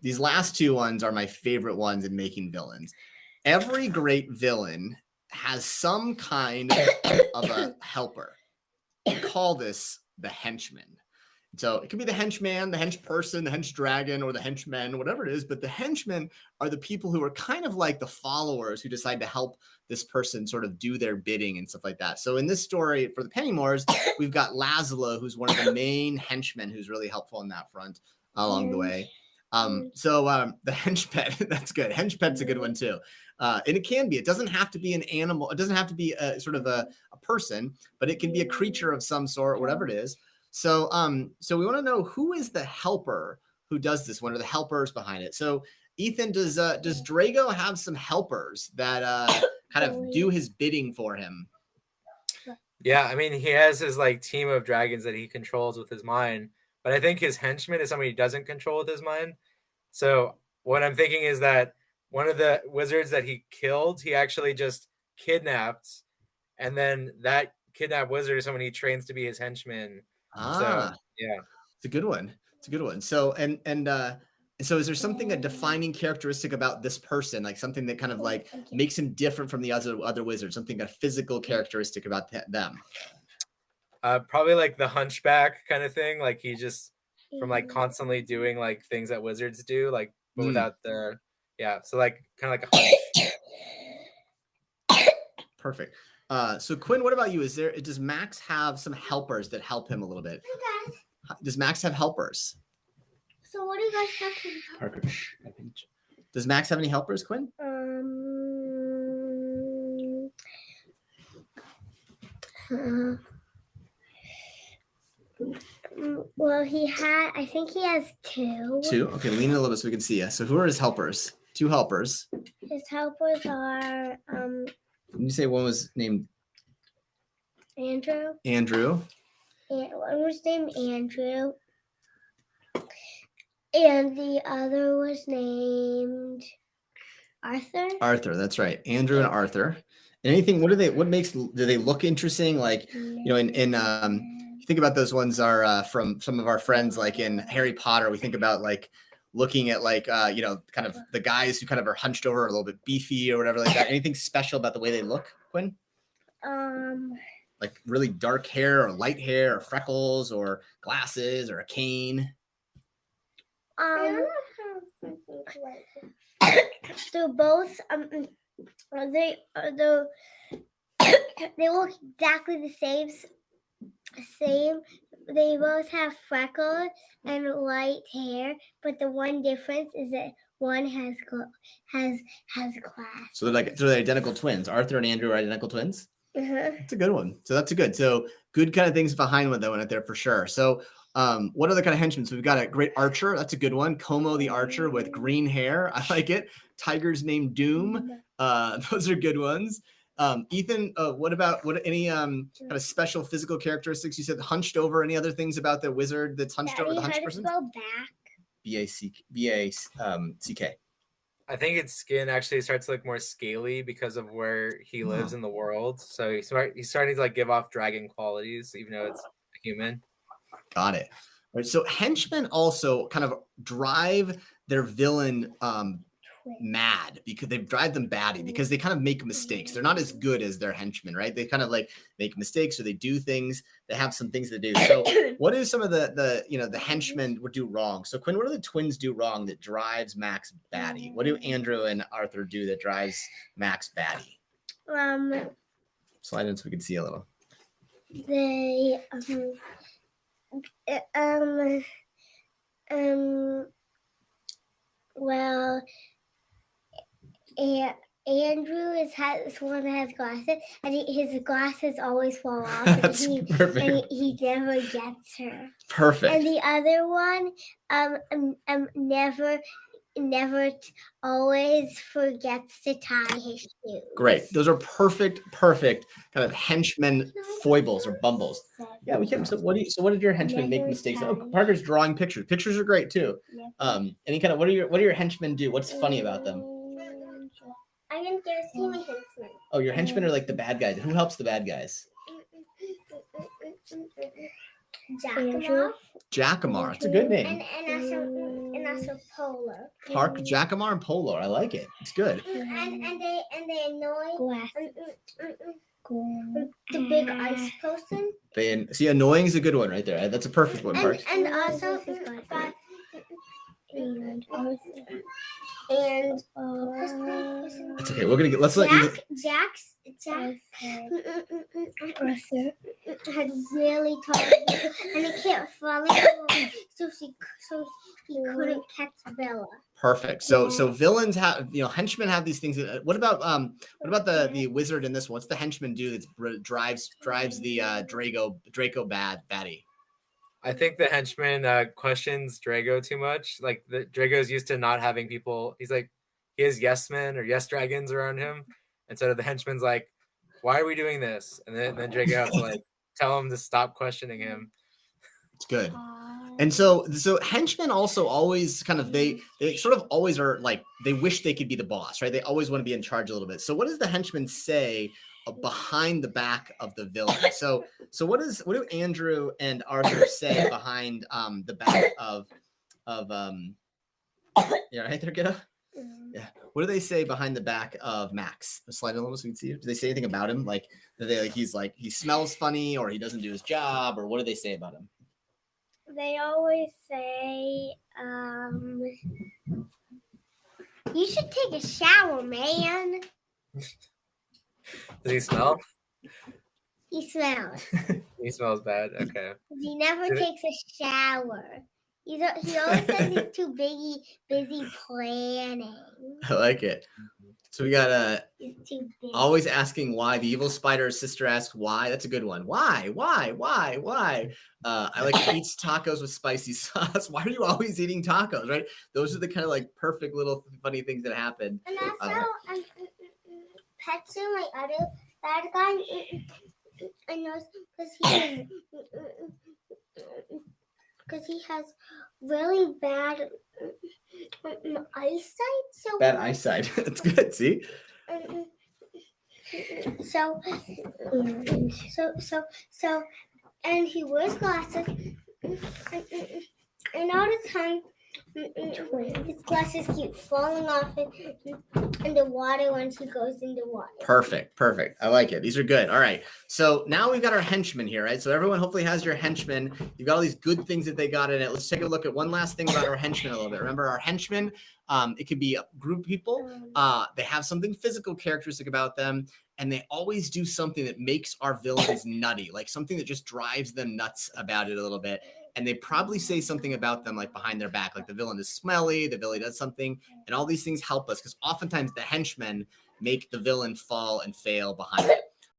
these last two ones are my favorite ones in making villains. Every great villain has some kind of a helper. We call this the henchman. So it could be the henchman, the hench person, the hench dragon, or the henchmen, whatever it is. But the henchmen are the people who are kind of like the followers who decide to help this person sort of do their bidding and stuff like that. So in this story for the Pennymores, we've got Laszlo, who's one of the main henchmen, who's really helpful on that front along the way. The henchpet, that's good. Henchpet's a good one too. And it can be, it doesn't have to be an animal. It doesn't have to be a sort of a person, but it can be a creature of some sort, whatever it is. So we want to know who is the helper who does this one, or the helpers behind it. So Ethan, does Drago have some helpers that kind of do his bidding for him? Yeah, I mean, he has his like team of dragons that he controls with his mind, but I think his henchman is somebody he doesn't control with his mind. So what I'm thinking is that one of the wizards that he killed, he actually just kidnapped, and then that kidnapped wizard is someone he trains to be his henchman. So yeah, it's a good one. It's a good one. So so is there something, a defining characteristic about this person, like something that kind of like makes him different from the other wizards, something, a physical characteristic about them? Probably like the hunchback kind of thing. Like he just from like constantly doing like things that wizards do, like but without the so like kind of like a hunch. Perfect. So Quinn, what about you? Does Max have some helpers that help him a little bit? Okay. Does Max have helpers? So what are you guys talking about? Parker, does Max have any helpers, Quinn? Well, I think he has two. Two? Okay, lean in a little bit so we can see you. So who are his helpers? Two helpers. His helpers are Did you say one was named Andrew? Andrew. And one was named Andrew. And the other was named Arthur. Arthur, that's right. Andrew and Arthur. And anything, do they look interesting? Like, you know, you think about those ones are from some of our friends, like in Harry Potter, we think about like looking at like, you know, kind of the guys who kind of are hunched over, a little bit beefy or whatever like that. Anything special about the way they look, Quinn? Like really dark hair or light hair or freckles or glasses or a cane? They're both they look exactly the same. They both have freckles and light hair, but the one difference is that one has glass. So they're identical twins. Arthur and Andrew are identical twins. That's a good one. So that's good kind of things behind that one out there for sure. So what other kind of henchmen? So we've got a great archer. That's a good one. Como the archer with green hair. I like it. Tiger's named Doom. Those are good ones. Ethan, what any kind of special physical characteristics? You said hunched over. Any other things about the wizard that's hunched over the hunched person? Spell back. B-A-C-K. I think its skin actually starts to look more scaly because of where he lives in the world. So he's starting to like give off dragon qualities, even though it's a human. Got it. All right, so henchmen also kind of drive their villain mad, because they drive them batty because they kind of make mistakes. They're not as good as their henchmen, right? They kind of like make mistakes, or they do things. They have some things to do. So what do some of the henchmen would do wrong? So Quinn, what do the twins do wrong that drives Max batty? What do Andrew and Arthur do that drives Max batty? Slide in so we can see a little. They well, Andrew has one that has glasses, and his glasses always fall off. That's perfect. And he never gets her. Perfect. And the other one, never always forgets to tie his shoes. Great. Those are perfect kind of henchmen foibles or bumbles. Yeah, we can. So what did your henchmen make mistakes? Oh, Parker's drawing pictures. Pictures are great too. Any kind of what do your henchmen do? What's funny about them? I can just see my henchmen. Oh, your henchmen are like the bad guys. Who helps the bad guys? Andrew. Jacamar. It's a good name. And also Polo. Park Jacamar and Polo. I like it. It's good. And they annoy the big ice person. See, annoying is a good one right there. That's a perfect one, Park. And also That's okay. We're gonna get. Let's let you. Jack had really tall and he kept falling over, so he couldn't catch Bella. Perfect. So villains have, henchmen have these things. What about the wizard in this one? What's the henchman do that drives the Draco baddie? I think the henchman questions Drago too much. Like Drago's used to not having people. He's like, he has yes men or yes dragons around him, and so the henchman's like, "Why are we doing this?" And then Drago has to like tell him to stop questioning him. It's good. And so henchmen also always kind of they sort of always are like they wish they could be the boss, right? They always want to be in charge a little bit. So what does the henchman say behind the back of the villain? So what do Andrew and Arthur say behind the back of yeah, right there, kiddo? Yeah. What do they say behind the back of Max? Slide a little so we can see it. Do they say anything about him? Like, do they he smells funny or he doesn't do his job, or what do they say about him? They always say, you should take a shower, man. Does he smell? He smells. He smells bad. Okay. He never takes a shower. He always says he's too busy planning. I like it. So we got always asking why. The evil spider's sister asks why. That's a good one. Why? I like eats tacos with spicy sauce. Why are you always eating tacos? Right? Those are the kind of like perfect little funny things that happen. And also, Petsu, my other bad guy, I know because he has really bad eyesight. So bad eyesight. That's good. See. So, and he wears glasses, and all the time his glasses keep falling off in the water once he goes in the water. Perfect. I like it. These are good. All right. So now we've got our henchmen here, right? So everyone hopefully has your henchmen. You've got all these good things that they got in it. Let's take a look at one last thing about our henchmen a little bit. Remember, our henchmen, it could be a group of people. They have something physical characteristic about them, and they always do something that makes our villains nutty, like something that just drives them nuts about it a little bit. And they probably say something about them like behind their back, like the villain is smelly, the villain does something, and all these things help us because oftentimes the henchmen make the villain fall and fail behind it.